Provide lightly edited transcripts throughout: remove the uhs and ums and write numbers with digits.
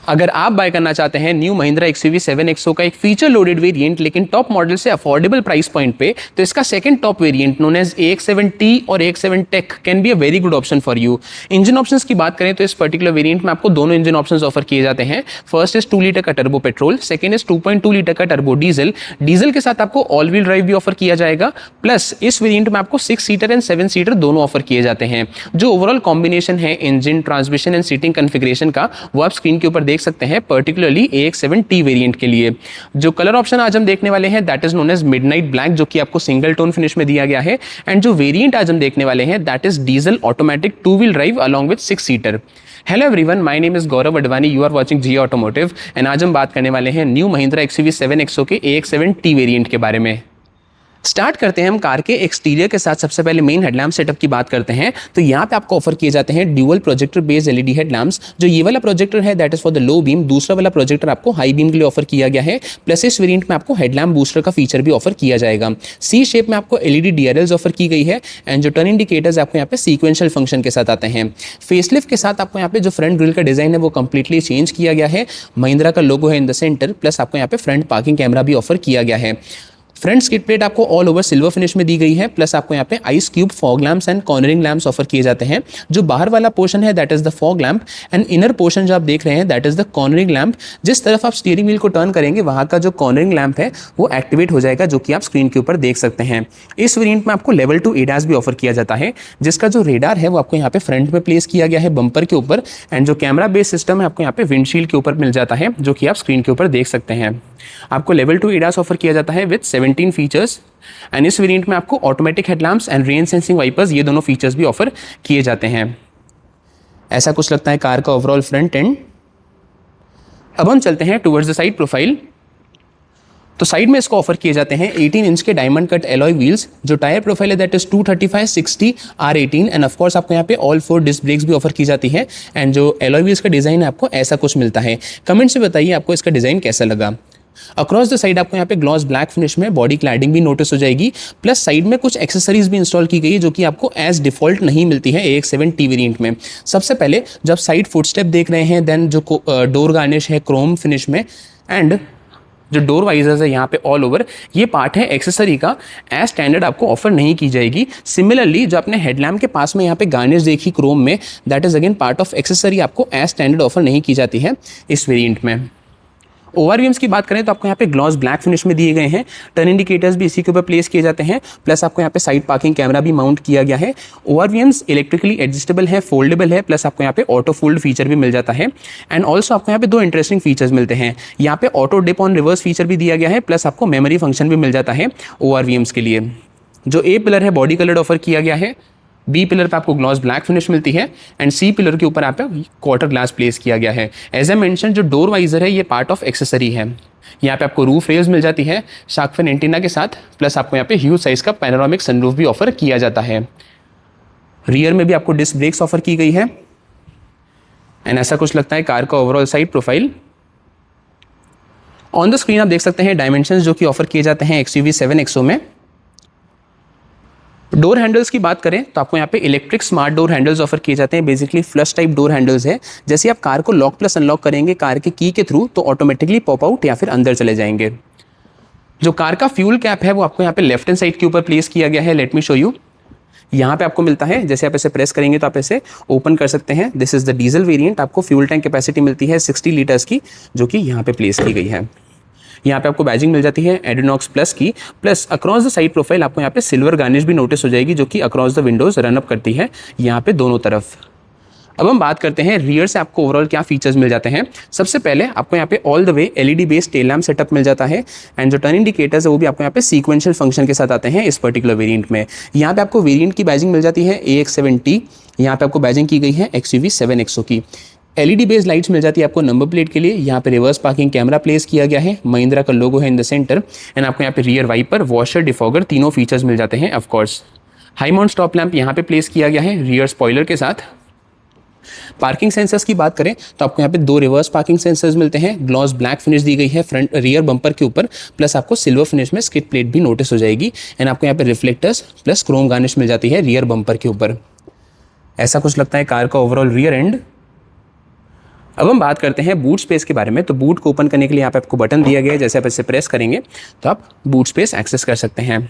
अगर आप बाय करना चाहते हैं न्यू महिंद्रा XUV 7XO का एक फीचर लोडेड वेरिएंट लेकिन टॉप मॉडल से अफोर्डेबल प्राइस पॉइंट पे, तो इसका second top variant known as AX7T और AX7 tech can be a very good option for you. Engine options की बात करें तो इस पर्टिकुलर वेरिएंट में आपको दोनों इंजन ऑप्शंस ऑफर किए जाते हैं। फर्स्ट इज 2 लीटर का turbo petrol, second is 2.2 litre का टर्बो डीजल। डीजल के साथ आपको ऑल व्हील ड्राइव भी ऑफर किया जाएगा, प्लस इस वेरिएंट में आपको 6 सीटर एंड 7 सीटर दोनों ऑफर किए जाते हैं। जो ओवरऑल कॉम्बिनेशन है engine, transmission and seating configuration का, वो आप स्क्रीन के ऊपर देख सकते हैं, पर्टिकुलरली AX7T वेरिएंट के लिए। जो कलर ऑप्शन आज हम देखने वाले हैं that is known as midnight black, जो कि आपको सिंगल टोन फिनिश में दिया गया है। एंड जो वेरिएंट आज हम देखने वाले हैं that is diesel automatic 2 wheel drive along with 6 seater. Hello everyone, my name is Gaurav Advani, you are watching G automotive and आज हम बात करने वाले हैं न्यू महिंद्रा XUV 7XO के AX7T वेरिएंट के बारे में। स्टार्ट करते हैं हम कार के एक्सटीरियर के साथ। सबसे पहले मेन हेडलैम्प सेटअप की बात करते हैं तो यहाँ पे आपको ऑफर किए जाते हैं dual projector based LED headlamps. जो ये वाला प्रोजेक्टर है that is for the low beam, दूसरा वाला प्रोजेक्टर आपको हाई बीम के लिए ऑफर किया गया है। प्लस इस वेरिएंट में आपको हेडलैम्प बूस्टर का फीचर भी ऑफर किया जाएगा। C शेप में आपको LED DRLs ऑफर की गई है एंड जो टर्न इंडिकेटर्स आपको यहाँ पे सीक्वेंशियल फंक्शन के साथ आते हैं। फेसलिफ्ट के साथ आपको यहाँ पे जो फ्रंट ग्रिल का डिजाइन है वो कंप्लीटली चेंज किया गया है। महिंद्रा का लोगो है इन द सेंटर, प्लस आपको यहाँ पे फ्रंट पार्किंग कैमरा भी ऑफर किया गया है। फ्रंट स्किड प्लेट आपको ऑल ओवर सिल्वर फिनिश में दी गई है, प्लस आपको यहाँ पे ice cube fog lamps and cornering lamps offer किए जाते हैं। जो बाहर वाला पोर्शन है that is the fog lamp and inner portion जो आप देख रहे हैं that is the cornering lamp. जिस तरफ आप स्टीयरिंग व्हील को टर्न करेंगे वहां का जो कॉर्नरिंग लैंप है वो एक्टिवेट हो जाएगा, जो कि आप स्क्रीन के ऊपर देख सकते हैं। इस वेरिएंट में आपको लेवल 2 ADAS भी ऑफर किया जाता है, जिसका जो रेडार है वो आपको यहाँ पे फ्रंट में प्लेस किया गया है बम्पर के ऊपर, एंड जो कैमरा बेस्ड सिस्टम है आपको यहाँ पे विंडशील्ड के ऊपर मिल जाता है, जो कि आप स्क्रीन के ऊपर देख सकते हैं। आपको लेवल 2 ADAS ऑफर किया जाता है विद 17 फीचर्स एंड इस वेरिएंट में आपको automatic headlamps and rain sensing wipers, ये दोनों फीचर्स भी ऑफर किए जाते हैं। ऐसा कुछ लगता है कार का ओवरऑल फ्रंट एंड। अब हम चलते हैं टुवर्ड्स द साइड प्रोफाइल। तो साइड में इसको ऑफर किए जाते हैं 18 इंच के डायमंड कट एलॉय व्हील्स। जो टायर प्रोफाइल है that is 235/60 R18 end of course आपको यहाँ पे ऑल 4 डिस्क ब्रेक्स भी ऑफर की जाती है एंड जो एलॉय व्हील्स का डिजाइन है आपको ऐसा कुछ मिलता है। कमेंट से बताइए आपको इसका डिजाइन कैसा लगा। अक्रॉस द साइड आपको यहाँ पे ग्लॉस ब्लैक फिनिश में बॉडी क्लैडिंग भी नोटिस हो जाएगी, प्लस साइड में कुछ एक्सेसरीज भी इंस्टॉल की गई है जो कि आपको एज डिफॉल्ट नहीं मिलती है AX7T वेरिएंट में। सबसे पहले जब साइड फुटस्टेप देख रहे हैं, देन जो डोर गार्निश है क्रोम फिनिश में एंड जो डोर वाइजर्स है यहाँ पे ऑल ओवर, ये पार्ट है एक्सेसरी का, एज स्टैंडर्ड आपको ऑफर नहीं की जाएगी। सिमिलरली जो आपने हेडलैम्प के पास में यहाँ पे गार्निश देखी क्रोम में, that is again part of accessory, आपको एज स्टैंडर्ड ऑफर नहीं की जाती है इस वेरिएंट में। ओवरव्यूम्स की बात करें तो आपको यहाँ पे ग्लॉस ब्लैक फिनिश में दिए गए हैं, टर्न इंडिकेटर्स भी इसी के ऊपर प्लेस किए जाते हैं, प्लस आपको यहाँ पे साइड पार्किंग कैमरा भी माउंट किया गया है। ओवरव्यूम्स इलेक्ट्रिकली एडजस्टेबल है, फोल्डेबल है, प्लस आपको यहाँ पे ऑटो फोल्ड फीचर भी मिल जाता है एंड ऑल्सो आपको यहाँ पे 2 इंटरेस्टिंग फीचर्स मिलते हैं। यहाँ पे auto dip on reverse feature भी दिया गया है, प्लस आपको मेमोरी फंक्शन भी मिल जाता है ओवरव्यूम्स के लिए। जो A पिलर है बॉडी कलर ऑफर किया गया है, B पिलर पे आपको ग्लॉस ब्लैक फिनिश मिलती है एंड C पिलर के ऊपर आप क्वार्टर ग्लास प्लेस किया गया है। एज ए मेंशन जो डोर वाइजर है ये पार्ट ऑफ एक्सेसरी है। यहाँ पे आपको रूफ रेल्स मिल जाती है शार्क फिन एंटीना के साथ, प्लस आपको यहाँ पे ह्यूज साइज का पैनोरामिक सनरूफ भी ऑफर किया जाता है। रियर में भी आपको डिस्क ब्रेक्स ऑफर की गई है एंड ऐसा कुछ लगता है कार का overall side profile. On the screen आप देख सकते हैं डायमेंशंस जो कि ऑफर किए जाते हैं XUV 7XO में। डोर हैंडल्स की बात करें तो आपको यहाँ पे electric smart door handles offer किए जाते हैं। Basically flush type door handles है, जैसे आप कार को लॉक प्लस अनलॉक करेंगे कार के की के थ्रू तो ऑटोमेटिकली पॉप आउट या फिर अंदर चले जाएंगे। जो कार का फ्यूल कैप है वो आपको यहाँ पे लेफ्ट हैंड साइड के ऊपर प्लेस किया गया है। Late me show you. यहाँ पे आपको मिलता है, जैसे आप इसे प्रेस करेंगे तो आप इसे ओपन कर सकते हैं। This is the diesel variant. आपको फ्यूल टैंक कैपेसिटी मिलती है 60 लीटर्स की, जो कि यहाँ पे प्लेस की गई है। यहाँ पे आपको बैजिंग मिल जाती है एडिनॉक्स प्लस की, plus across the side profile आपको यहाँ पे सिल्वर गार्निश भी नोटिस हो जाएगी, जो कि across the Windows run up करती है यहाँ पे दोनों तरफ। अब हम बात करते हैं रियर से आपको ओवरऑल क्या फीचर्स मिल जाते हैं। सबसे पहले आपको यहाँ पे all the way LED based tail lamp setup मिल जाता है एंड जो टर्न इंडिकेटर्स है वो भी आपको यहाँ पे सीक्वेंशियल फंक्शन के साथ आते हैं इस पर्टिकुलर वेरिएंट में। यहाँ पे आपको वेरिएंट की बैजिंग मिल जाती है AX7T, यहाँ पे आपको बैजिंग की गई है XUV 7XO की। LED बेस्ड लाइट्स मिल जाती है आपको नंबर प्लेट के लिए। यहाँ पे रिवर्स पार्किंग कैमरा प्लेस किया गया है, महिंद्रा का लोगो है इन द सेंटर एंड आपको यहाँ पे रियर वाइपर, वॉशर, डिफॉगर तीनों फीचर्स मिल जाते हैं। Of course high mount stop lamp यहाँ पे प्लेस किया गया है रियर स्पॉइलर के साथ। पार्किंग सेंसर्स की बात करें तो आपको यहाँ पे 2 रिवर्स पार्किंग सेंसर्स मिलते हैं। ग्लॉस ब्लैक फिनिश दी गई है फ्रंट रियर बम्पर के ऊपर, प्लस आपको सिल्वर फिनिश में स्किड प्लेट भी नोटिस हो जाएगी एंड आपको यहाँ पे रिफ्लेक्टर्स प्लस क्रोम गार्निश मिल जाती है रियर बम्पर के ऊपर। ऐसा कुछ लगता है कार का ओवरऑल रियर एंड। अब हम बात करते हैं बूट स्पेस के बारे में। तो बूट को ओपन करने के लिए यहाँ पे आपको बटन दिया गया है, जैसे आप इसे प्रेस करेंगे तो आप बूट स्पेस एक्सेस कर सकते हैं।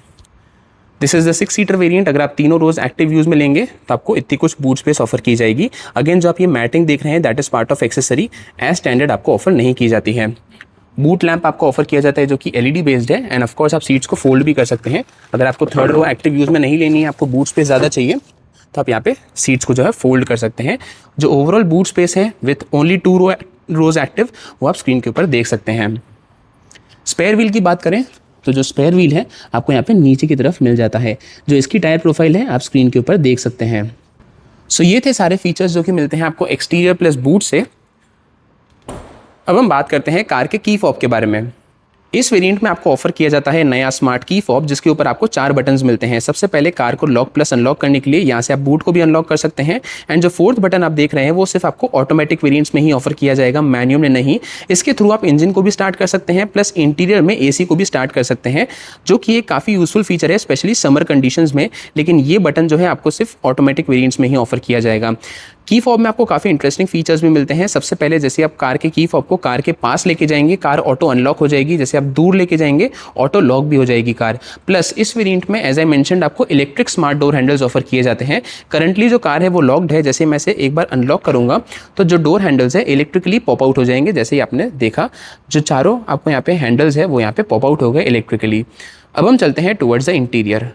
This is the 6 seater variant. अगर आप तीनों रोज एक्टिव यूज में लेंगे तो आपको इतनी कुछ बूट स्पेस ऑफर की जाएगी। अगेन जो आप ये मैटिंग देख रहे हैं that is part of accessory, as standard आपको ऑफर नहीं की जाती है। बूट लैंप आपको ऑफर किया जाता है जो कि एलईडी बेस्ड है, एंड ऑफ कोर्स आप सीट्स को फोल्ड भी कर सकते हैं। अगर आपको थर्ड रो एक्टिव यूज में नहीं लेनी है, आपको बूट स्पेस ज़्यादा चाहिए, तो आप यहाँ पे सीट्स को जो है फोल्ड कर सकते हैं। जो ओवरऑल बूट स्पेस है विथ ओनली 2 रोज एक्टिव, वो आप स्क्रीन के ऊपर देख सकते हैं। स्पेयर व्हील की बात करें तो जो स्पेयर व्हील है आपको यहाँ पे नीचे की तरफ मिल जाता है। जो इसकी टायर प्रोफाइल है आप स्क्रीन के ऊपर देख सकते हैं। सो ये थे सारे फीचर्स जो कि मिलते हैं आपको एक्सटीरियर प्लस बूट से। अब हम बात करते हैं कार के की फॉब के बारे में। इस वेरिएंट में आपको ऑफर किया जाता है नया स्मार्ट की फॉब, जिसके ऊपर आपको 4 बटन्स मिलते हैं। सबसे पहले कार को लॉक प्लस अनलॉक करने के लिए यहाँ से आप बूट को भी अनलॉक कर सकते हैं, एंड जो 4th बटन आप देख रहे हैं वो सिर्फ आपको ऑटोमेटिक वेरिएंट्स में ही ऑफर किया जाएगा, मैन्युअल में नहीं। इसके थ्रू आप इंजन को भी स्टार्ट कर सकते हैं, प्लस इंटीरियर में एसी को भी स्टार्ट कर सकते हैं, जो कि एक काफ़ी यूजफुल फीचर है स्पेशली समर कंडीशंस में। लेकिन ये बटन जो है आपको सिर्फ ऑटोमेटिक वेरिएंट्स में ही ऑफर किया जाएगा। की फॉब में आपको काफ़ी इंटरेस्टिंग फीचर्स भी मिलते हैं। सबसे पहले जैसे आप कार के की फॉब को कार के पास लेके जाएंगे, कार ऑटो अनलॉक हो जाएगी। जैसे आप दूर लेके जाएंगे ऑटो लॉक भी हो जाएगी कार। प्लस इस वेरिएंट में एज आई मेंशन्ड आपको electric smart door handles offer किए जाते हैं। करंटली जो कार है वो लॉक्ड है, जैसे मैं इसे एक बार अनलॉक करूंगा तो जो डोर हैंडल्स है इलेक्ट्रिकली पॉप आउट हो जाएंगे। जैसे ही आपने देखा जो चारों आपको यहाँ पे हैंडल्स है वो यहाँ पे पॉप आउट हो गए इलेक्ट्रिकली। अब हम चलते हैं टुवर्ड्स द इंटीरियर।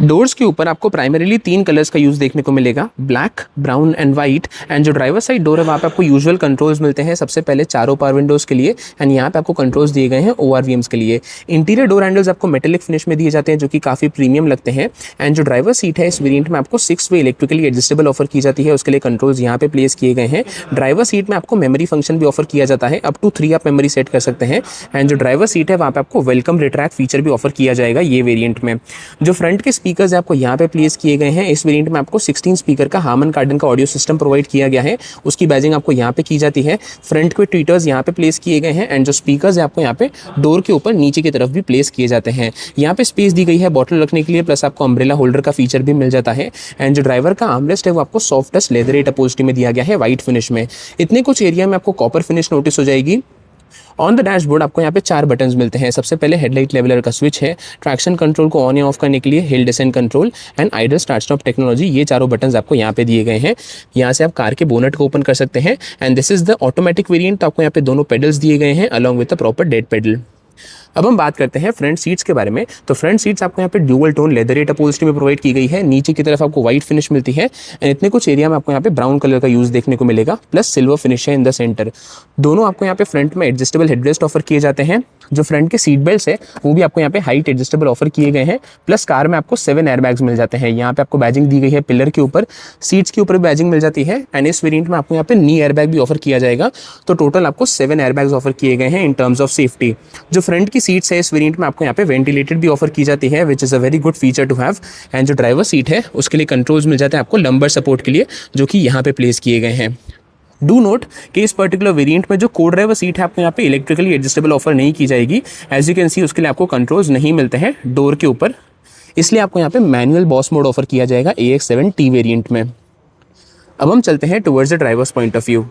डोर्स के ऊपर आपको प्राइमरीली 3 कलर्स का यूज देखने को मिलेगा, black, brown and white. And जो ड्राइवर साइड डोर है वहाँ पे आपको यूजुअल कंट्रोल्स मिलते हैं। सबसे पहले चारों पावर विंडोज के लिए, एंड यहाँ पे आपको कंट्रोल्स दिए गए हैं ORVMs के लिए। इंटीरियर डोर हैंडल्स आपको मेटेलिक फिनिश में दिए जाते हैं जो कि काफ़ी प्रीमियम लगते हैं। एंड जो ड्राइवर सीट है इस वेरिएंट में आपको 6 वे इलेक्ट्रिकली एडजस्टेबल ऑफर की जाती है, उसके लिए कंट्रोल्स यहाँ पे प्लेस किए गए हैं। ड्राइवर सीट में आपको मेमोरी फंक्शन भी ऑफर किया जाता है, अप टू 3 आप मेमोरी सेट कर सकते हैं। एंड जो ड्राइवर सीट है वहाँ पे आपको वेलकम रिट्रैक्ट फीचर भी ऑफर किया जाएगा ये वेरिएंट में। जो फ्रंट के स्पीकर्स है आपको यहाँ पे प्लेस किए गए हैं। इस वेरिएंट में आपको 16 स्पीकर का हार्मन कार्डन का ऑडियो सिस्टम प्रोवाइड किया गया है, उसकी बैजिंग आपको यहाँ पे की जाती है। फ्रंट के ट्वीटर्स यहाँ पे प्लेस किए गए हैं, एंड जो स्पीकर्स है आपको यहाँ पे डोर के ऊपर नीचे की तरफ भी प्लेस किए जाते हैं। यहाँ पे स्पेस दी गई है बॉटल रखने के लिए, प्लस आपको अम्ब्रेला होल्डर का फीचर भी मिल जाता है। एंड जो ड्राइवर का आर्मरेस्ट है वो आपको सॉफ्ट टच लेदरेट अपहोल्स्ट्री में दिया गया है व्हाइट फिनिश में। इतने कुछ एरिया में आपको कॉपर फिनिश नोटिस हो जाएगी। ऑन द डैशबोर्ड आपको यहाँ पे 4 बटन्स मिलते हैं। सबसे पहले हेडलाइट लेवलर का स्विच है, ट्रैक्शन कंट्रोल को ऑन या ऑफ करने के लिए hill descent control and idol start stop technology, ये चारों बटन्स आपको यहाँ पे दिए गए हैं। यहाँ से आप कार के बोनट को ओपन कर सकते हैं। And this is the automatic variant, तो आपको यहाँ पे दोनों पेडल्स दिए गए हैं along with the proper dead pedal. अब हम बात करते हैं फ्रंट सीट्स के बारे में। तो फ्रंट सीट्स आपको यहाँ पे ड्यूअल टोन लेदरेट अपहोल्स्ट्री में प्रोवाइड की गई है। नीचे की तरफ आपको व्हाइट फिनिश मिलती है, एंड इतने कुछ एरिया में आपको यहाँ पे ब्राउन कलर का यूज देखने को मिलेगा, प्लस सिल्वर फिनिश है इन द सेंटर। दोनों आपको यहाँ पे फ्रंट में एडजस्टेबल हेडरेस्ट ऑफर किए जाते हैं। जो फ्रंट के सीट बेल्ट है वो भी आपको यहाँ पे हाइट एडजस्टेबल ऑफर किए गए हैं, प्लस कार में आपको 7 एयरबैग्स मिल जाते हैं। यहाँ पे आपको बैजिंग दी गई है पिलर के ऊपर, सीट्स के ऊपर बैजिंग मिल जाती है। एंड इस वेरिएंट में आपको यहाँ पे नी एयरबैग भी ऑफर किया जाएगा। तो टोटल आपको 7 एयरबैग्स ऑफर किए गए हैं इन टर्म्स ऑफ सेफ्टी। जो फ्रंट की सीट्स है इस वेरिएंट में आपको यहाँ पे वेंटिलेटेड भी ऑफर की जाती है, which is a very good feature to have. And जो ड्राइवर सीट है उसके लिए कंट्रोल्स मिल जाते हैं आपको लंबर सपोर्ट के लिए, जो कि यहाँ पे प्लेस किए गए हैं। डू नोट कि इस पर्टिकुलर वेरिएंट में जो को ड्राइवर सीट है आपको यहाँ पे इलेक्ट्रिकली एडजस्टेबल ऑफर नहीं की जाएगी। एज यू कैन सी उसके लिए आपको कंट्रोल्स नहीं मिलते हैं डोर के ऊपर, इसलिए आपको यहाँ पे मैनुअल बॉस मोड ऑफर किया जाएगा AX7T वेरिएंट में। अब हम चलते हैं towards the drivers point of view.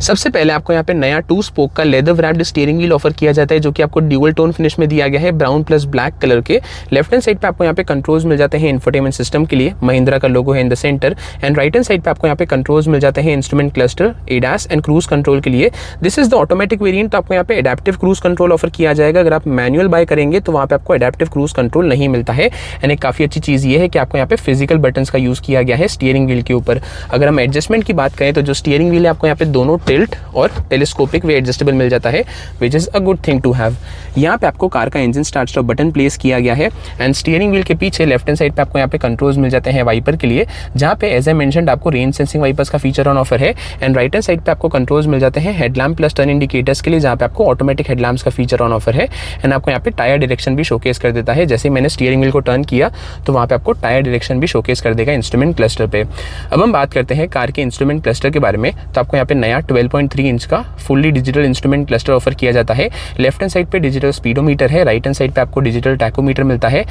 सबसे पहले आपको यहाँ पे नया 2 स्पोक का leather wrapped steering wheel offer किया जाता है, जो कि आपको ड्यूअल टोन फिनिश में दिया गया है, ब्राउन प्लस ब्लैक कलर के। लेफ्ट हैंड साइड पे आपको यहाँ पे कंट्रोल्स मिल जाते हैं इंफोटेनमेंट सिस्टम के लिए, महिंद्रा का लोगो है in the centre. And right hand side पे आपको यहाँ पे कंट्रोल्स मिल जाते हैं instrument cluster, ADAS and cruise control के लिए। This is the automatic variant, तो आपको यहाँ पे एडेप्टिव क्रूज कंट्रोल ऑफर किया जाएगा। अगर आप मैनुअल बाय करेंगे तो वहाँ पे आपको एडेप्टिव क्रूज कंट्रोल नहीं मिलता है। एंड एक काफी अच्छी चीज ये है कि आपको यहाँ पे फिजिकल बटन्स का यूज किया गया है स्टीयरिंग व्हील के ऊपर। अगर हम एडजस्टमेंट की बात करें तो जो स्टीयरिंग व्हील है आपको यहाँ पे दोनों टिल्ट और टेलीस्कोपिक वे एडजस्टेबल मिल जाता है, which is a good thing to have. यहाँ पे आपको कार का engine start stop button place किया गया है। एंड स्टीयरिंग व्हील के पीछे लेफ्ट हैंड साइड पे आपको यहाँ पे कंट्रोल्स मिल जाते हैं वाइपर के लिए, जहाँ पे एज आई मेंशन्ड आपको रेन सेंसिंग वाइपर्स का फीचर ऑन ऑफर है। एंड राइट हैंड साइड पे आपको कंट्रोल्स मिल जाते हैं हेडलैम्प प्लस टर्न इंडिकेटर्स के लिए, जहाँ पे आपको ऑटोमेटिक हेडलैम्प्स का फीचर ऑन ऑफर है। एंड आपको यहाँ पे टायर डायरेक्शन भी शोकेस कर देता है। जैसे मैंने स्टीयरिंग व्हील को टर्न किया तो वहाँ पे आपको टायर डायरेक्शन भी शोकेस कर देगा इंस्ट्रूमेंट क्लस्टर पे। अब हम बात करते हैं कार के इंस्ट्रूमेंट क्लस्टर के बारे में। तो आपको यहाँ पे नया 12.3 इंच का fully digital instrument cluster offer किया जाता है। लेफ्ट हैंड साइड पे डिजिटल स्पीडोमीटर है, राइट हैंड साइड पे आपको डिजिटल टैकोमीटर मिलता है।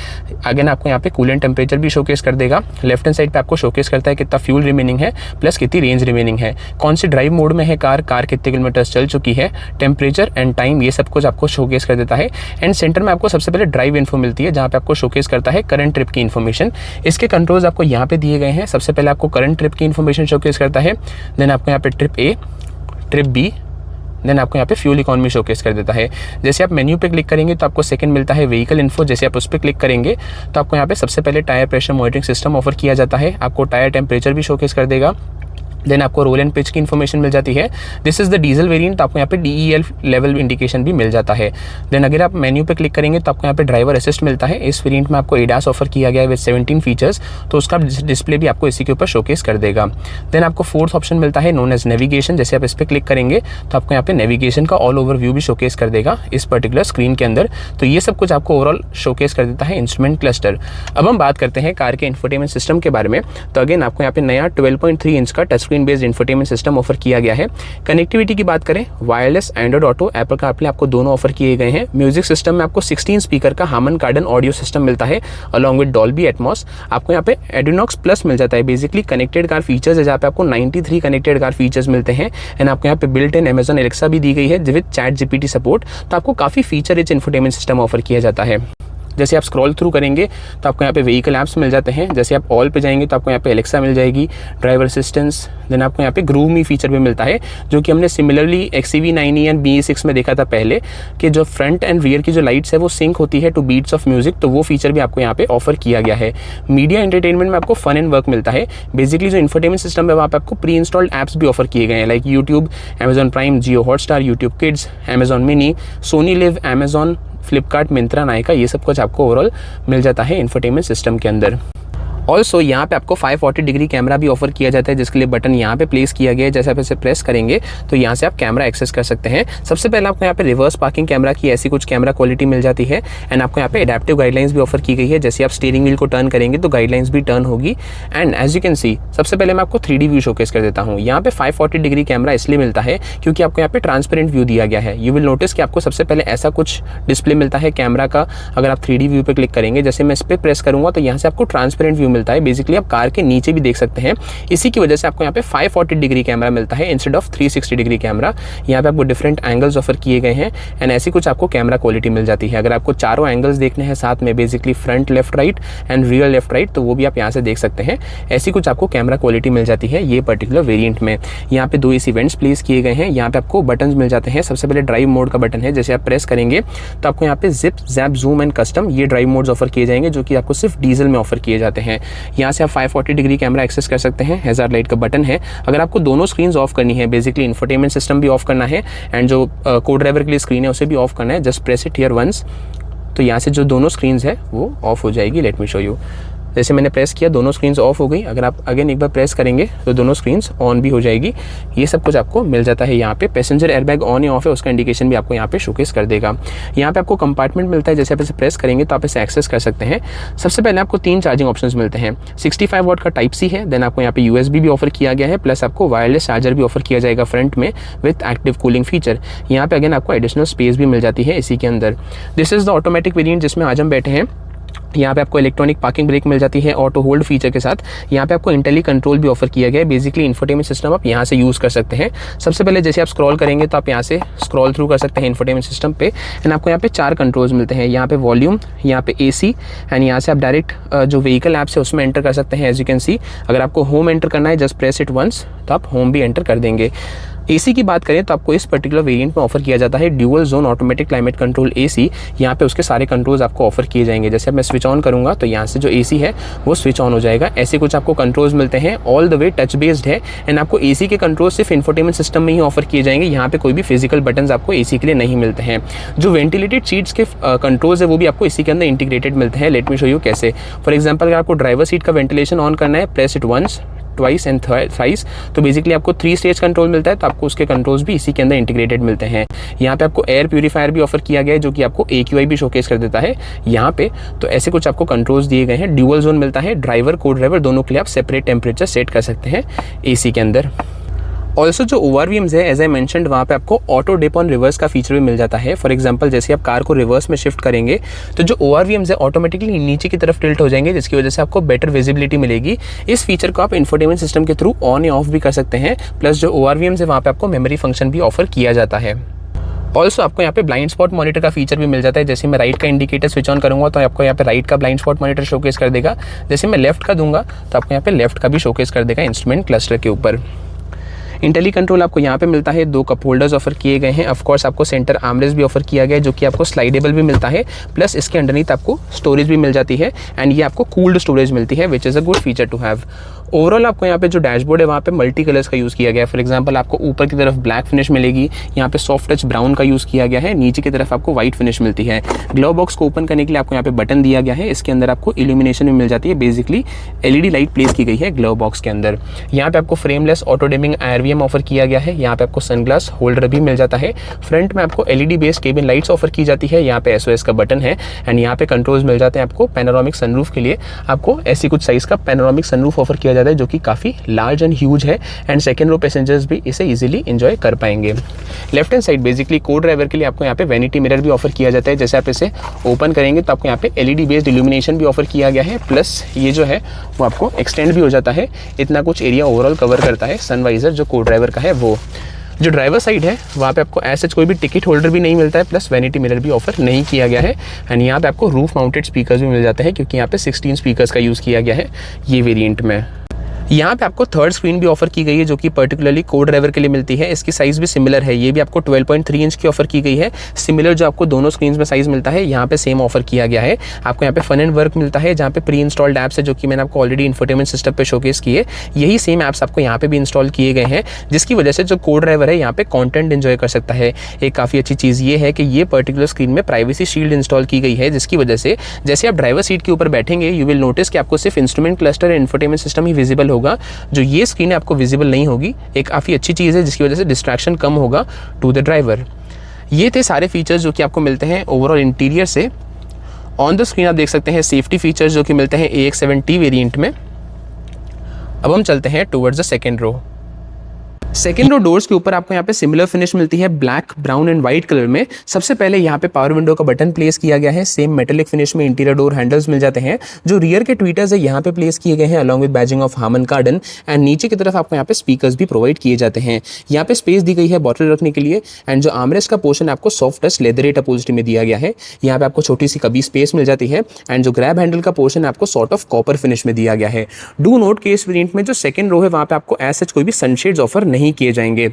अगेन आपको यहाँ पे कूलेंट टेम्परेचर भी शोकेस कर देगा। लेफ्ट हैंड साइड पे आपको शोकेस करता है कितना फ्यूल रिमेनिंग है प्लस कितनी रेंज रिमेनिंग है, कौन सी ड्राइव मोड में है कार कितने किलोमीटर चल चुकी है, टेम्परेचर एंड टाइम, ये सब कुछ आपको शोकेस कर देता है। एंड सेंटर में आपको सबसे पहले ड्राइव इन्फो मिलती है जहाँ पे आपको शोकेस करता है करंट ट्रिप की इन्फॉर्मेशन। इसके कंट्रोल्स आपको यहाँ पे दिए गए हैं। सबसे पहले आपको करंट ट्रिप की इन्फॉर्मेशन शोकेस करता है, देन आपको यहाँ पे trip A, trip B, then आपको यहाँ पे फ्यूल इकोनॉमी शोकेस कर देता है। जैसे आप मेन्यू पे क्लिक करेंगे तो आपको सेकंड मिलता है व्हीकल इन्फो। जैसे आप उस पर क्लिक करेंगे तो आपको यहाँ पे सबसे पहले tyre pressure monitoring system offer किया जाता है, आपको टायर टेम्परेचर भी शोकेस कर देगा। देन आपको रोल एंड पिच की इन्फॉर्मेशन मिल जाती है। This is the diesel variant, तो आपको यहाँ पे DEL लेवल इंडिकेशन भी मिल जाता है। देन अगर आप मेन्यू पे क्लिक करेंगे तो आपको यहाँ पे ड्राइवर असिस्ट मिलता है। इस वेरिएंट में आपको ADAS ऑफर किया गया है विद 17 फीचर्स, तो उसका डिस्प्ले भी आपको इसी के ऊपर शोकेस कर देगा। देन आपको फोर्थ ऑप्शन मिलता है नोन एज नेविगेशन। जैसे आप इस पर क्लिक करेंगे तो आपको यहाँ पे नेविगेशन का ऑल ओवर व्यू भी शोकेस कर देगा इस पर्टिकुलर स्क्रीन के अंदर। तो ये सब कुछ आपको ओवरऑल शोकेस कर देता है इंस्ट्रूमेंट क्लस्टर। अब हम बात करते हैं कार के इंफोटेनमेंट सिस्टम के बारे में। तो अगेन आपको यहाँ पे नया 12.3 इंच का touch screen based infotainment system offer किया गया है। कनेक्टिविटी की बात करें, wireless, Android auto, Apple CarPlay आपको दोनों ऑफर किए गए हैं। म्यूजिक सिस्टम में आपको 16 स्पीकर का हार्मन कार्डन ऑडियो सिस्टम मिलता है अलॉन्ग विद डॉल्बी एटमॉस। आपको यहाँ पे एडिनॉक्स प्लस मिल जाता है, बेसिकली कनेक्टेड कार फीचर्स है जहाँ पे आपको 93 कनेक्टेड कार फीचर्स मिलते हैं। एंड आपको यहाँ पे बिल्ट इन अमेजॉन एलेक्सा भी दी गई है विद चैट GPT सपोर्ट। तो आपको काफी feature rich infotainment system offer किया जाता है। जैसे आप स्क्रॉल थ्रू करेंगे तो आपको यहाँ पे व्हीकल ऐप्स मिल जाते हैं। जैसे आप ऑल पे जाएंगे तो आपको यहाँ पे एलेक्सा मिल जाएगी, ड्राइवर असिस्टेंस, देन आपको यहाँ पे ग्रूव मी फीचर भी मिलता है जो कि हमने सिमिलरली XEV9e एंड BE6 में देखा था पहले कि जो फ्रंट एंड रियर की जो लाइट्स है वो सिंक होती है टू बीट्स ऑफ म्यूजिक, तो वो फीचर भी आपको यहाँ पे ऑफर किया गया है। मीडिया एंटरटेनमेंट में आपको फन एंड वर्क मिलता है। बेसिकली जो इंफोटेनमेंट सिस्टम है वहाँ पे आपको प्री इंस्टॉल्ड ऐप्स भी ऑफर किए गए हैं like YouTube, Amazon Prime, Jio Hotstar, YouTube Kids, Amazon mini, Sony Liv, Amazon, Flipkart, Myntra, Nykaa, ये सब कुछ आपको ओवरऑल मिल जाता है इंफोटेनमेंट सिस्टम के अंदर। ऑल्सो यहाँ पे आपको 540 डिग्री कैमरा भी ऑफर किया जाता है जिसके लिए बटन यहाँ पे प्लेस किया गया है। जैसे आप इसे प्रेस करेंगे तो यहाँ से आप कैमरा एक्सेस कर सकते हैं। सबसे पहले आपको यहाँ पे रिवर्स पार्किंग कैमरा की ऐसी कुछ कैमरा क्वालिटी मिल जाती है। एंड आपको यहाँ पे एडेप्टिव गाइडलाइंस भी ऑफर की गई है। जैसे आप स्टीयरिंग व्हील को टर्न करेंगे तो गाइडलाइंस भी टर्न होगी। And as you can see, सबसे पहले मैं आपको 3D व्यू शोकेस कर देता हूँ। यहाँ पे 540 डिग्री कैमरा इसलिए मिलता है क्योंकि आपको यहाँ पे ट्रांसपेरेंट व्यू दिया गया है। यू विल नोटिस कि आपको सबसे पहले ऐसा कुछ डिस्प्ले मिलता है कैमरा का। अगर आप 3D व्यू पे क्लिक करेंगे, जैसे मैं इस पर प्रेस करूंगा तो यहाँ से आपको ट्रांसपेरेंट व्यू मिलता है। बेसिकली आप कार के नीचे भी देख सकते हैं। इसी की वजह से आपको यहाँ पे 540 डिग्री कैमरा मिलता है इंस्टेड ऑफ 360 डिग्री कैमरा। यहाँ पे आपको डिफरेंट एंगल्स ऑफर किए गए हैं एंड ऐसी कुछ आपको कैमरा क्वालिटी मिल जाती है। अगर आपको चारों एंगल्स देखने हैं साथ में, basically front left right and rear left right, तो वो भी आप यहाँ से देख सकते हैं। ऐसी कुछ आपको कैमरा क्वालिटी मिल जाती है ये पर्टिकुलर वेरिएंट में। यहाँ पे 2 इसी इवेंट्स प्लेस किए गए हैं। यहाँ पे आपको बटन मिल जाते हैं। सबसे पहले ड्राइव मोड का बटन है, जैसे आप प्रेस करेंगे तो आपको यहाँ पे zip, JAP, zoom and custom, ये ड्राइव मोड्स ऑफर किए जाएंगे जो कि आपको सिर्फ डीजल में ऑफर किए जाते हैं। यहाँ से आप 540 डिग्री कैमरा एक्सेस कर सकते हैं। हैजार्ड लाइट का बटन है। अगर आपको दोनों स्क्रीन ऑफ करनी है, बेसिकली इंफोटेनमेंट सिस्टम भी ऑफ करना है एंड जो को ड्राइवर के लिए स्क्रीन है उसे भी ऑफ करना है, just press it here once, तो यहाँ से जो दोनों स्क्रीन है वो ऑफ हो जाएगी। Late me show you. जैसे मैंने प्रेस किया, दोनों स्क्रीन्स ऑफ हो गई। अगर आप अगेन एक बार प्रेस करेंगे तो दोनों स्क्रीन्स ऑन भी हो जाएगी। ये सब कुछ आपको मिल जाता है। यहाँ पे पैसेंजर एयरबैग ऑन या ऑफ है उसका इंडिकेशन भी आपको यहाँ पे शोकेस कर देगा। यहाँ पे आपको कंपार्टमेंट मिलता है। जैसे आप इसे प्रेस करेंगे तो आप इसे एक्सेस कर सकते हैं। सबसे पहले आपको 3 चार्जिंग ऑप्शंस मिलते हैं। 65 वाट का टाइप सी है, देन आपको यहाँ पे USB भी ऑफर किया गया है, प्लस आपको वायरलेस चार्जर भी ऑफर किया जाएगा फ्रंट में विथ एक्टिव कूलिंग फीचर। यहाँ पे अगेन आपको एडिशनल स्पेस भी मिल जाती है इसी के अंदर। This is the automatic variant जिसमें आज हम बैठे हैं। यहाँ पे आपको इलेक्ट्रॉनिक पार्किंग ब्रेक मिल जाती है ऑटो होल्ड फीचर के साथ। यहाँ पे आपको इंटेली कंट्रोल भी ऑफर किया गया है। बेसिकली इंफोटेनमेंट सिस्टम आप यहाँ से यूज़ कर सकते हैं। सबसे पहले जैसे आप स्क्रॉल करेंगे तो आप यहाँ से स्क्रॉल थ्रू कर सकते हैं इंफोटेनमेंट सिस्टम पे एंड आपको यहाँ पे 4 कंट्रोल्स मिलते हैं। यहाँ पे वॉल्यूम, यहाँ पे AC एंड यहाँ से आप डायरेक्ट जो व्हीकल ऐप्स है उसमें एंटर कर सकते हैं। एज यू कैन सी, अगर आपको होम एंटर करना है जस्ट प्रेस इट वंस, तो आप होम भी एंटर कर देंगे। AC की बात करें तो आपको इस पर्टिकुलर वेरिएंट में ऑफर किया जाता है dual zone automatic climate control AC। यहाँ पे उसके सारे कंट्रोल्स आपको ऑफर किए जाएंगे। जैसे मैं स्विच ऑन करूंगा तो यहाँ से जो AC है वो स्विच ऑन हो जाएगा। ऐसे कुछ आपको कंट्रोल्स मिलते हैं। All the way touch based है एंड आपको AC के कंट्रोल सिर्फ इंफोटेनमेंट सिस्टम में ही ऑफर किए जाएंगे। यहाँ पे कोई भी फिजिकल बटन आपको AC के लिए नहीं मिलते हैं। जो वेंटिलेटेड सीट्स के कंट्रोल्स है वो भी आपको इसी के अंदर इंटीग्रेटेड मिलते हैं। लेट मी शो यू कैसे। फॉर एग्जाम्पल, अगर आपको ड्राइवर सीट का वेंटिलेशन ऑन करना है, press it once, twice and thrice, तो बेसिकली आपको 3 स्टेज कंट्रोल मिलता है। तो आपको उसके कंट्रोल्स भी इसी के अंदर इंटीग्रेटेड मिलते हैं। यहाँ पे आपको एयर प्यूरीफायर भी ऑफर किया गया है जो कि आपको AQI भी शोकेस कर देता है यहाँ पे। तो ऐसे कुछ आपको कंट्रोल्स दिए गए हैं। ड्यूअल जोन मिलता है, ड्राइवर को ड्राइवर दोनों के लिए आप सेपरेट टेम्परेचर सेट कर सकते हैं AC के अंदर। ऑल्सो जो ORVMs है एज आई मैंशनड वहाँ पे आपको ऑटो डिप ऑन रिवर्स का फीचर भी मिल जाता है। फॉर एग्जांपल जैसे आप कार को रिवर्स में शिफ्ट करेंगे तो जो ORVMs है ऑटोमेटिकली नीचे की तरफ टिल्ट हो जाएंगे, जिसकी वजह से आपको बेटर विजिबिलिटी मिलेगी। इस फीचर को आप इंफोटेनमेंट सिस्टम के थ्रू ऑन या ऑफ भी कर सकते हैं। प्लस जो ORVMs है वहाँ पे आपको मेमोरी फंक्शन भी ऑफर किया जाता है। ऑल्सो आपको यहाँ पे ब्लाइंड स्पॉट मॉनिटर का फीचर भी मिल जाता है। जैसे मैं राइट का इंडिकेटर स्विच ऑन करूँगा तो आपको यहाँ पे राइट का ब्लाइंड स्पॉट मॉनिटर शोकेस कर देगा। जैसे मैं लेफ्ट का दूंगा तो आपको यहाँ पे लेफ्ट का भी शोकेस कर देगा इंस्ट्रूमेंट क्लस्टर के ऊपर। इंटेली कंट्रोल आपको यहाँ पे मिलता है, 2 कप होल्डर्स ऑफर किए गए हैं। ऑफ कोर्स आपको सेंटर आर्मरेस्ट भी ऑफर किया गया है जो कि आपको स्लाइडेबल भी मिलता है। प्लस इसके अंडरनीथ आपको स्टोरेज भी मिल जाती है एंड ये आपको कूल्ड स्टोरेज मिलती है which is a good feature to have. Overall आपको यहाँ पे जो डैशबोर्ड है वहाँ पे मल्टी कलर्स का यूज़ किया गया है। फॉर एग्जांपल आपको ऊपर की तरफ ब्लैक फिनिश मिलेगी, यहाँ पे सॉफ्ट टच ब्राउन का यूज़ किया गया है, नीचे की तरफ आपको व्हाइट फिनिश मिलती है। ग्लव बॉक्स को ओपन करने के लिए आपको यहाँ पे बटन दिया गया है, इसके अंदर आपको इल्यूमिनेशन भी मिल जाती है। बेसिकली LED लाइट प्लेस की गई है ग्लव बॉक्स के अंदर। यहाँ पे आपको frameless auto dimming IRVM offer किया गया है। यहाँ पे आपको सनग्लास होल्डर भी मिल जाता है। फ्रंट में आपको LED based cabin lights offer की जाती है। यहाँ पे SOS का बटन है एंड यहाँ पे कंट्रोल्स मिल जाते हैं आपको। पैनोरामिक सनरूफ के लिए आपको ऐसी कुछ साइज का पैनोरामिक सनरूफ ऑफर किया जाता है जो कि काफ़ी लार्ज एंड ह्यूज है एंड सेकंड रो पैसेंजर्स भी इसे इजीली एंजॉय कर पाएंगे। लेफ्ट हैंड साइड बेसिकली को ड्राइवर के लिए आपको यहाँ पे वैनिटी मिरर भी ऑफर किया जाता है। जैसे आप इसे ओपन करेंगे तो आपको यहाँ पे LED बेस्ड इल्यूमिनेशन भी ऑफर किया गया है। प्लस ये जो है वो आपको एक्सटेंड भी हो जाता है, इतना कुछ एरिया ओवरऑल कवर करता है सनवाइजर जो को ड्राइवर का है वो। जो ड्राइवर साइड है वहाँ पे आपको ऐसा कोई भी टिकट होल्डर भी नहीं मिलता है, प्लस वैनिटी मिरर भी ऑफर नहीं किया गया है। एंड यहाँ पे आपको रूफ माउंटेड स्पीकर्स भी मिल जाते हैं क्योंकि यहाँ पे 16 स्पीकर्स का यूज़ किया गया है ये वेरिएंट में। यहाँ पे आपको थर्ड स्क्रीन भी ऑफर की गई है जो कि पर्टिकुलरली को ड्राइवर के लिए मिलती है। इसकी साइज़ भी सिमिलर है, ये भी आपको 12.3 इंच की ऑफर की गई है। सिमिलर जो आपको दोनों स्क्रीन में साइज़ मिलता है यहाँ पे सेम ऑफर किया गया है। आपको यहाँ पे फन एंड वर्क मिलता है जहाँ पे प्री इंस्टॉल्ड ऐप्स है जो कि मैंने आपको ऑलरेडी इंफोटेनमेंट सिस्टम पे शोकेस किए, यही सेम ऐप्स आपको यहाँ पे भी इंस्टॉल किए गए हैं, जिसकी वजह से जो को ड्राइवर है यहाँ पे कॉन्टेंट एंजॉय कर सकता है। एक काफ़ी अच्छी चीज़ ये है कि ये पर्टिकुलर स्क्रीन में प्राइवेसी शील्ड इंस्टॉल की गई है, जिसकी वजह से जैसे आप ड्राइवर सीट के ऊपर बैठेंगे यू विल नोटिस कि आपको सिर्फ instrument cluster and infotainment system he visible होगा, जो ये स्क्रीन आपको विजिबल नहीं होगी। एक काफ़ी अच्छी चीज़ है जिसकी वजह से डिस्ट्रैक्शन कम होगा टू द ड्राइवर। ये थे सारे फीचर्स जो कि आपको मिलते हैं ओवरऑल इंटीरियर से। ऑन द स्क्रीन आप देख सकते हैं सेफ्टी फीचर्स जो कि मिलते हैं AX7T वेरिएंट में। अब हम चलते हैं towards the second row. Second row doors के ऊपर आपको यहाँ पे सिमिलर फिनिश मिलती है black, brown and white colour में। सबसे पहले यहाँ पे पावर विंडो का बटन प्लेस किया गया है। सेम मेटेलिक फिनिश में इंटीरियर डोर हैंडल्स मिल जाते हैं। जो रियर के ट्वीटर्स है यहाँ पे प्लेस किए गए हैं along with badging of Harman Kardon and नीचे की तरफ आपको यहाँ पे स्पीकर्स भी प्रोवाइड किए जाते हैं। यहाँ पे स्पेस दी गई है बॉटल रखने के लिए एंड जो आर्मरेस्ट का पोर्शन आपको सॉफ्ट टच लेदरेट अपहोल्स्ट्री में दिया गया है। यहाँ पे आपको छोटी सी कभी स्पेस मिल जाती है एंड जो ग्रैब हैंडल का पोर्शन आपको सॉर्ट ऑफ कॉपर फिनिश में दिया गया है। डू नोट के इस वेरिएंट में जो सेकंड रो है वहाँ पे आपको ऐसा कोई भी सनशेड्स ऑफर नहीं किए जाएंगे।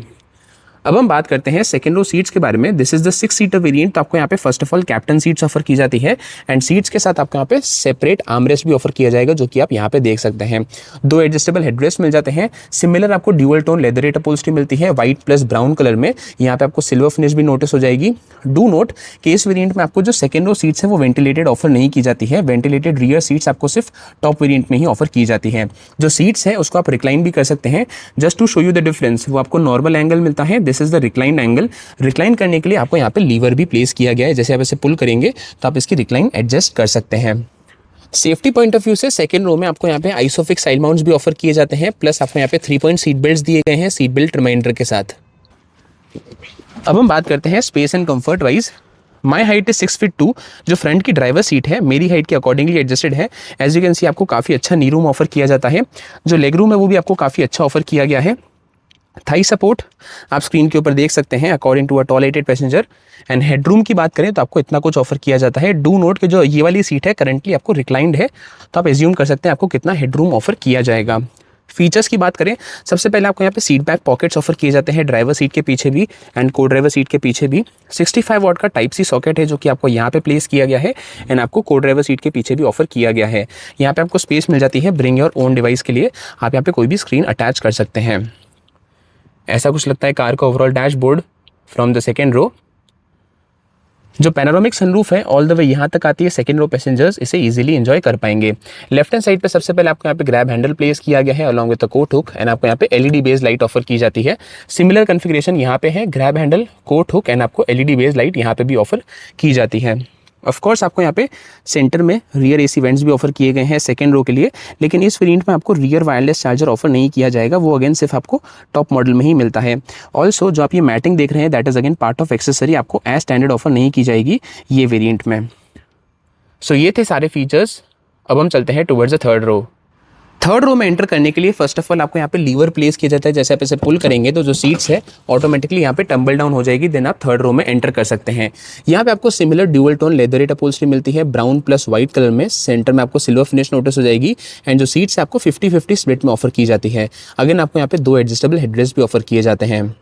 अब हम बात करते हैं सेकंड रो सीट्स के बारे में। This is the 6 seater variant. तो आपको यहाँ पे first of all captain seats offer की जाती है एंड सीट्स के साथ आपको यहाँ पे सेपरेट आर्मरेस्ट भी ऑफर किया जाएगा जो कि आप यहाँ पे देख सकते हैं। 2 एडजस्टेबल हेडरेस्ट मिल जाते हैं। सिमिलर आपको ड्यूअल टोन लेदरेट अपहोल्स्ट्री मिलती है व्हाइट प्लस ब्राउन कलर में। यहाँ पे आपको सिल्वर फिनिश भी नोटिस हो जाएगी। डू नोट कि इस वेरिएंट में आपको जो सेकंड रो सीट्स है वो वेंटिलेटेड ऑफर नहीं की जाती है। वेंटिलेटेड रियर सीट्स आपको सिर्फ टॉप वेरिएंट में ही ऑफर की जाती है। जो सीट्स है उसको आप रिक्लाइन भी कर सकते हैं। Just to show you the difference, वो आपको नॉर्मल एंगल मिलता है। This is the recline angle. Recline करने के लिए आपको यहाँ पे लीवर भी प्लेस किया गया है। जैसे आप इसे पुल करेंगे तो आप इसकी रिक्लाइन एडजस्ट कर सकते हैं। सेफ्टी पॉइंट ऑफ व्यू से सेकंड रो में आपको यहाँ पे आइसोफिक्स साइड माउंट्स भी ऑफर किए जाते हैं। प्लस आपको यहाँ पे 3 पॉइंट सीट बेल्ट दिए गए हैं सीट बेल्ट रिमाइंडर के साथ। अब हम बात करते हैं space and comfort wise. My height is 6 feet 2। जो फ्रंट की ड्राइवर सीट है मेरी हाइट के अकॉर्डिंगली एडजस्टेड है। एज यू कैन सी आपको काफ़ी अच्छा नी रूम ऑफर किया जाता है। जो लेग रूम है वो भी आपको काफ़ी अच्छा ऑफर किया गया है। थाई सपोर्ट आप स्क्रीन के ऊपर देख सकते हैं अकॉर्डिंग टू अ टॉयलेटेड पैसेंजर। एंड हेडरूम की बात करें तो आपको इतना कुछ ऑफर किया जाता है। डू नोट कि जो ये वाली सीट है करंटली आपको रिक्लाइंड है, तो आप एज्यूम कर सकते हैं आपको कितना हेडरूम ऑफर किया जाएगा। फीचर्स की बात करें, सबसे पहले आपको यहाँ पे सीट बैक पॉकेट्स ऑफर किए जाते हैं ड्राइवर सीट के पीछे भी एंड को ड्राइवर सीट के पीछे भी। 65 वाट का टाइप सी सॉकेट है जो कि आपको यहाँ पे प्लेस किया गया है एंड आपको को ड्राइवर सीट के पीछे भी ऑफर किया गया है। यहाँ पे आपको स्पेस मिल जाती है ब्रिंग योर ओन डिवाइस के लिए। आप यहाँ पे कोई भी स्क्रीन अटैच कर सकते हैं। ऐसा कुछ लगता है कार का overall dashboard from the second row. जो पैनोरामिक सनरूफ है ऑल द वे यहाँ तक आती है। सेकंड रो पैसेंजर्स इसे इजीली एंजॉय कर पाएंगे। लेफ्ट हैंड साइड पे सबसे पहले आपको यहाँ पे ग्रैब हैंडल प्लेस किया गया है along with the coat hook and आपको यहाँ पे LED बेस्ड लाइट ऑफर की जाती है। सिमिलर कॉन्फ़िगरेशन यहाँ पे है, grab handle, coat hook and आपको LED बेस्ड लाइट यहाँ पे भी ऑफर की जाती है। ऑफ कोर्स आपको यहाँ पे सेंटर में रियर एसी वेंट्स भी ऑफर किए गए हैं सेकंड रो के लिए, लेकिन इस वेरिएंट में आपको रियर वायरलेस चार्जर ऑफर नहीं किया जाएगा, वो अगेन सिर्फ आपको टॉप मॉडल में ही मिलता है। ऑल्सो जो आप ये मैटिंग देख रहे हैं that is again part of accessory, आपको एज स्टैंडर्ड ऑफर नहीं की जाएगी ये वेरिएंट में। सो ये थे सारे फीचर्स। अब हम चलते हैं towards the third row. Third row में एंटर करने के लिए फर्स्ट ऑफ ऑल आपको यहाँ पे लीवर प्लेस किया जाता है, जैसे आप इसे पुल करेंगे तो जो सीट्स है ऑटोमेटिकली यहाँ पे टम्बल डाउन हो जाएगी, देन आप थर्ड रो में एंटर कर सकते हैं। यहाँ पे आपको similar dual tone leatherette upholstery मिलती है, ब्राउन प्लस व्हाइट कलर में, सेंटर में आपको सिल्वर फिनिश नोटिस हो जाएगी, एंड जो सीट्स है आपको 50-50 स्प्लिट में ऑफर की जाती है। अगेन आपको यहाँ पे 2 एडजस्टेबल हेडरेस्ट भी ऑफर किए जाते हैं।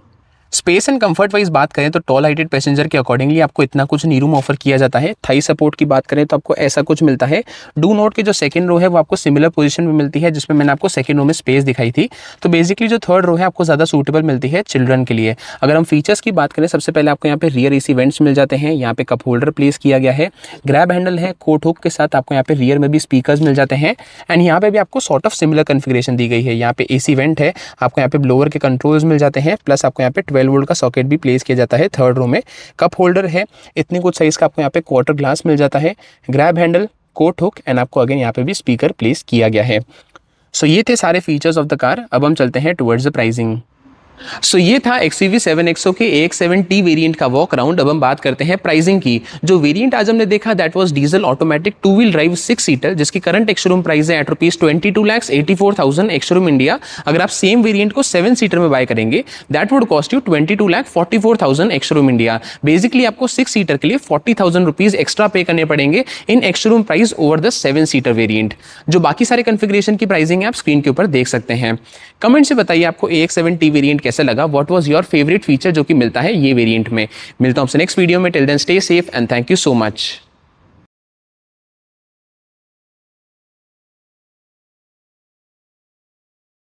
स्पेस एंड कंफर्ट वाइज बात करें तो टॉल हाइटेड पैसेंजर के अकॉर्डिंगली आपको इतना कुछ नी रूम ऑफर किया जाता है। थाई सपोर्ट की बात करें तो आपको ऐसा कुछ मिलता है। डू नोट के जो सेकंड रो है वो आपको सिमिलर पोजीशन में मिलती है, जिसमें मैंने आपको सेकंड रो में स्पेस दिखाई थी। तो बेसिकली जो थर्ड रो है आपको ज़्यादा सूटेबल मिलती है चिल्ड्रन के लिए। अगर हम फीचर्स की बात करें, सबसे पहले आपको यहाँ पे रियर एसी वेंट्स मिल जाते हैं, यहाँ पे कप होल्डर प्लेस किया गया है, ग्रैब हैंडल है, कोट हुक के साथ आपको यहाँ पे रियर में भी स्पीकर्स मिल जाते हैं, एंड यहाँ पे भी आपको सॉर्ट ऑफ सिमिलर कन्फिग्रेशन दी गई है। यहाँ पे एसी वेंट है, आपको यहाँ पे ब्लोअर के कंट्रोल्स मिल जाते हैं, प्लस आपको यहाँ पे 12 वोल्ट का सॉकेट भी प्लेस किया जाता है थर्ड रो में। कप होल्डर है, इतने कुछ साइज का आपको यहाँ पे क्वार्टर ग्लास मिल जाता है, grab handle, coat hook, and आपको अगेन यहाँ पे भी स्पीकर प्लेस किया गया है। सो ये थे सारे फीचर्स ऑफ द कार। अब हम चलते हैं टुवर्ड्स द प्राइसिंग। सो ये था XUV 7XO के AX7T वेरिएंट का वॉक अराउंड। अब हम बात करते हैं प्राइसिंग की। जो वेरिएंट आज हमने देखा that was diesel automatic 2 wheel drive 6 seater, जिसकी करंट एक्स-शोरूम प्राइस है एट ₹22,84,000 एक्स-शोरूम इंडिया। अगर आप सेम वेरिएंट को 7 सीटर में बाय करेंगे that would cost you ₹22,44,000 ex-showroom India. Basically आपको 6 सीटर के लिए ₹40,000 एक्स्ट्रा पे करने पड़ेंगे in ex showroom price over the 7 seater variant. जो बाकी सारे कॉन्फ़िगरेशन की प्राइसिंग है आप स्क्रीन के ऊपर देख सकते हैं। कमेंट से बताइए आपको AX7T वेरिएंट कैसा लगा, what was your favourite feature जो कि मिलता है ये वेरिएंट में। मिलता हूं आपसे नेक्स्ट वीडियो में। Till then stay safe and thank you so much.